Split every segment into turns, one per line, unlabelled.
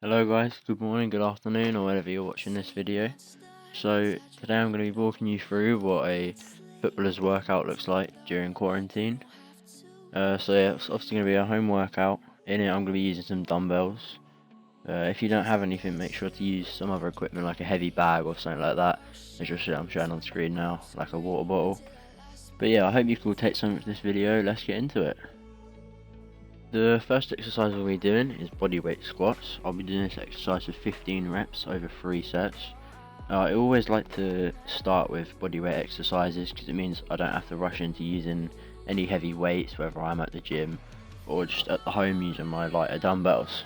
Hello guys, good morning, good afternoon, or whenever you're watching this video. So today I'm going to be walking you through what a footballer's workout looks like during quarantine. So yeah, it's obviously going to be a home workout. In it I'm going to be using some dumbbells. If you don't have anything, make sure to use some other equipment like a heavy bag or something like that, as I'm showing on screen now, like a water bottle. But yeah, I hope you can take something from this video. Let's get into it. The first exercise we'll be doing is bodyweight squats. I'll be doing this exercise for 15 reps over 3 sets. I always like to start with bodyweight exercises because it means I don't have to rush into using any heavy weights, whether I'm at the gym or just at the home using my lighter dumbbells.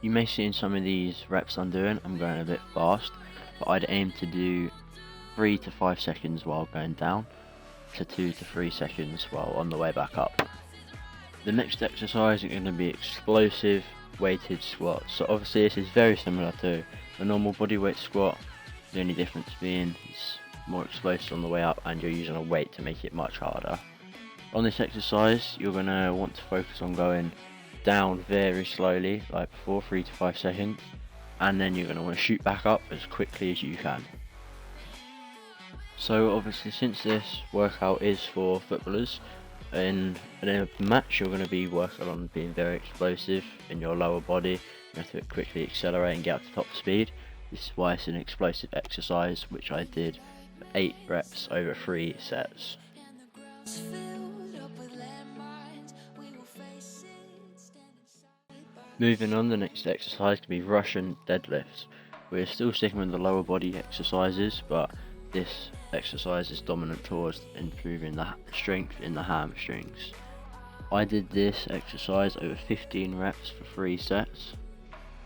You may see in some of these reps I'm doing, I'm going a bit fast, but I'd aim to do 3 to 5 seconds while going down, to 2 to 3 seconds while on the way back up. The next exercise is going to be explosive weighted squats. So obviously this is very similar to a normal bodyweight squat. The only difference being it's more explosive on the way up and you're using a weight to make it much harder. On this exercise you're going to want to focus on going down very slowly, like before 3 to 5 seconds, and then you're going to want to shoot back up as quickly as you can. So obviously since this workout is for footballers, in a match you're going to be working on being very explosive in your lower body. You have to quickly accelerate and get up to top speed. This is why it's an explosive exercise, which I did 8 reps over 3 sets. Moving on, the next exercise can be Russian deadlifts. We're still sticking with the lower body exercises, but this exercise is dominant towards improving the strength in the hamstrings. I did this exercise over 15 reps for 3 sets,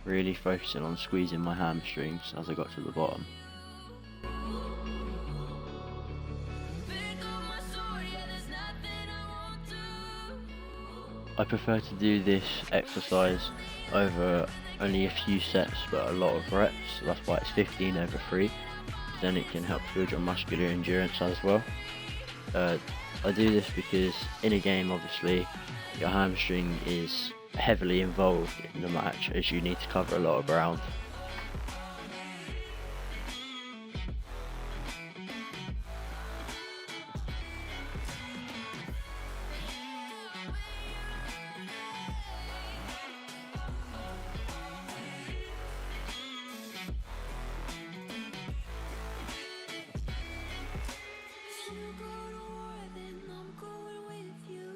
really focusing on squeezing my hamstrings as I got to the bottom. I prefer to do this exercise over only a few sets but a lot of reps, so that's why it's 15 over 3. Then it can help build your muscular endurance as well. I do this because in a game obviously your hamstring is heavily involved in the match as you need to cover a lot of ground.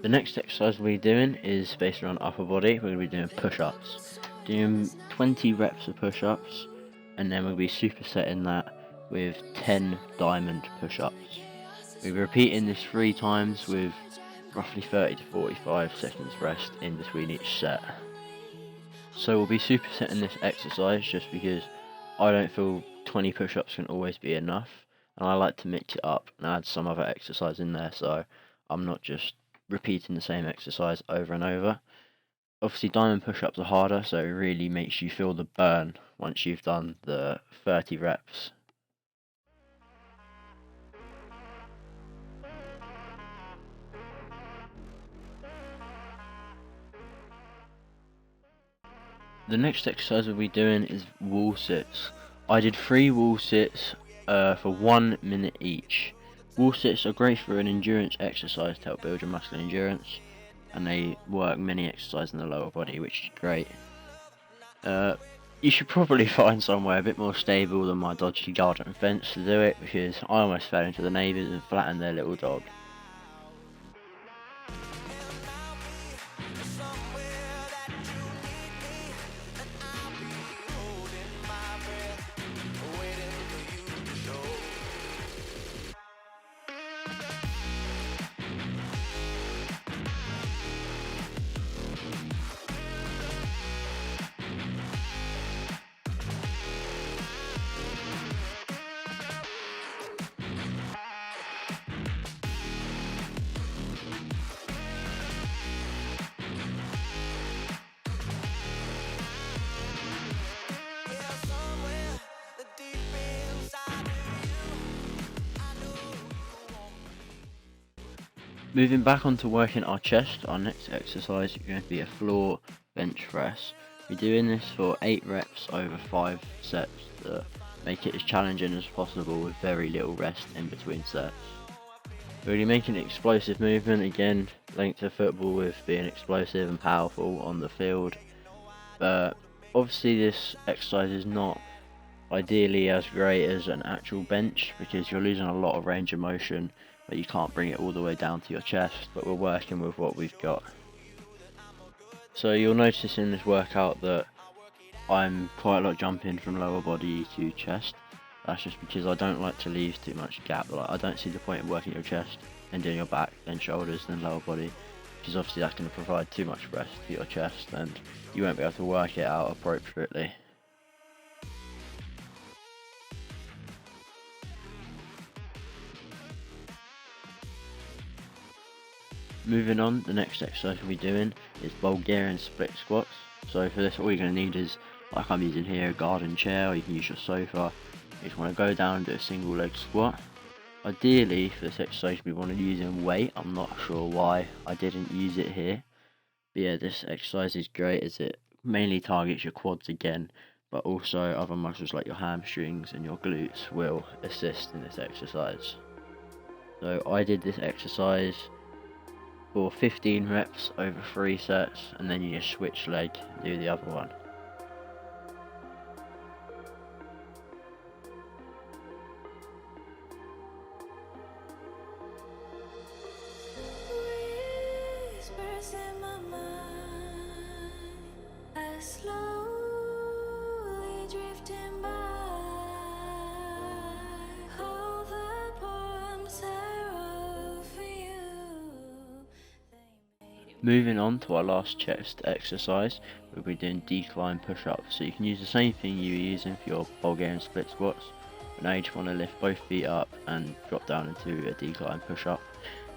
The next exercise we'll be doing is based around upper body. We're going to be doing push-ups. Doing 20 reps of push-ups, and then we'll be supersetting that with 10 diamond push-ups. We'll be repeating this 3 times with roughly 30 to 45 seconds rest in between each set. So we'll be supersetting this exercise just because I don't feel 20 push-ups can always be enough, and I like to mix it up and add some other exercise in there so I'm not just repeating the same exercise over and over. Obviously diamond push-ups are harder, so it really makes you feel the burn once you've done the 30 reps. The next exercise we'll be doing is wall sits. I did 3 wall sits for 1 minute each. Wall sits are great for an endurance exercise to help build your muscle endurance, and they work many exercises in the lower body, which is great. You should probably find somewhere a bit more stable than my dodgy garden fence to do it, because I almost fell into the neighbours and flattened their little dog. Moving back onto working our chest, our next exercise is going to be a floor bench press. We're doing this for 8 reps over 5 sets to make it as challenging as possible with very little rest in between sets. Really making an explosive movement, again linked to football with being explosive and powerful on the field. But obviously this exercise is not ideally as great as an actual bench because you're losing a lot of range of motion, but you can't bring it all the way down to your chest, but we're working with what we've got. So you'll notice in this workout that I'm quite a lot jumping from lower body to chest. That's just because I don't like to leave too much gap. Like, I don't see the point of working your chest and doing your back, then shoulders, then lower body, because obviously that's going to provide too much rest for your chest and you won't be able to work it out appropriately. Moving on, the next exercise we'll be doing is Bulgarian split squats. So for this, all you're going to need is, like I'm using here, a garden chair, or you can use your sofa. You just want to go down and do a single leg squat. Ideally, for this exercise, we want to use in weight. I'm not sure why I didn't use it here. But yeah, this exercise is great as it mainly targets your quads again, but also other muscles like your hamstrings and your glutes will assist in this exercise. So I did this exercise for 15 reps over 3 sets, and then you just switch leg and do the other one. Moving on to our last chest exercise, we'll be doing decline push-ups. So you can use the same thing you were using for your Bulgarian split squats, but now you just want to lift both feet up and drop down into a decline push-up.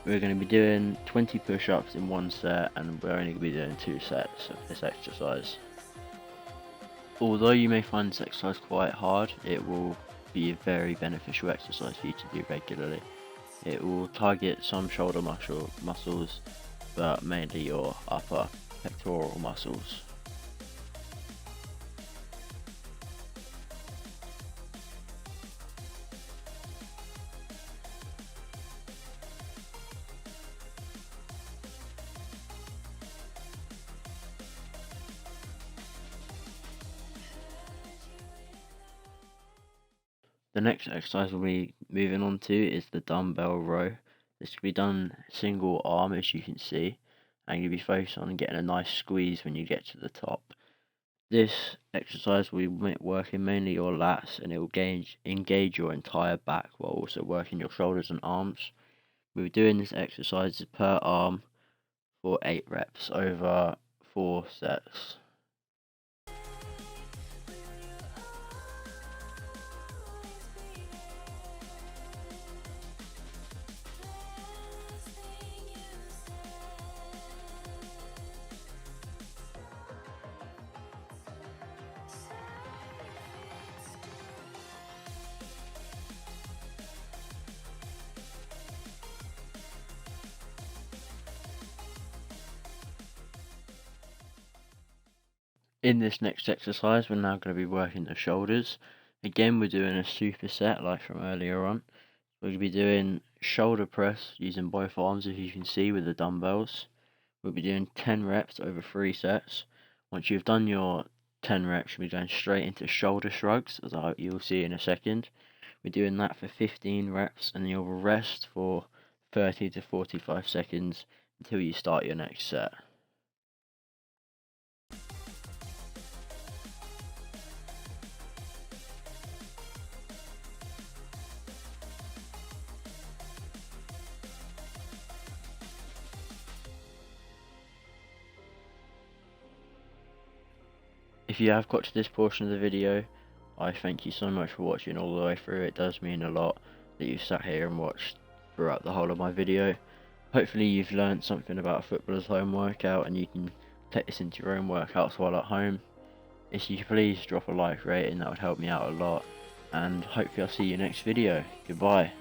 We're going to be doing 20 push-ups in one set, and we're only going to be doing 2 sets of this exercise. Although you may find this exercise quite hard, it will be a very beneficial exercise for you to do regularly. It will target some shoulder muscles, but mainly your upper pectoral muscles. The next exercise we'll be moving on to is the dumbbell row. This can be done single arm, as you can see, and you'll be focused on getting a nice squeeze when you get to the top. This exercise will be working mainly your lats, and it will engage your entire back while also working your shoulders and arms. We'll be doing this exercise per arm for 8 reps over 4 sets. In this next exercise, we're now going to be working the shoulders. Again, we're doing a superset like from earlier on. We're going to be doing shoulder press using both arms, as you can see, with the dumbbells. We'll be doing 10 reps over 3 sets. Once you've done your 10 reps, you'll be going straight into shoulder shrugs, as you'll see in a second. We're doing that for 15 reps, and you'll rest for 30 to 45 seconds until you start your next set. If you have got to this portion of the video, I thank you so much for watching all the way through. It does mean a lot that you've sat here and watched throughout the whole of my video. Hopefully you've learned something about a footballer's home workout and you can take this into your own workouts while at home. If you could please drop a like rating, that would help me out a lot, and hopefully I'll see you next video. Goodbye.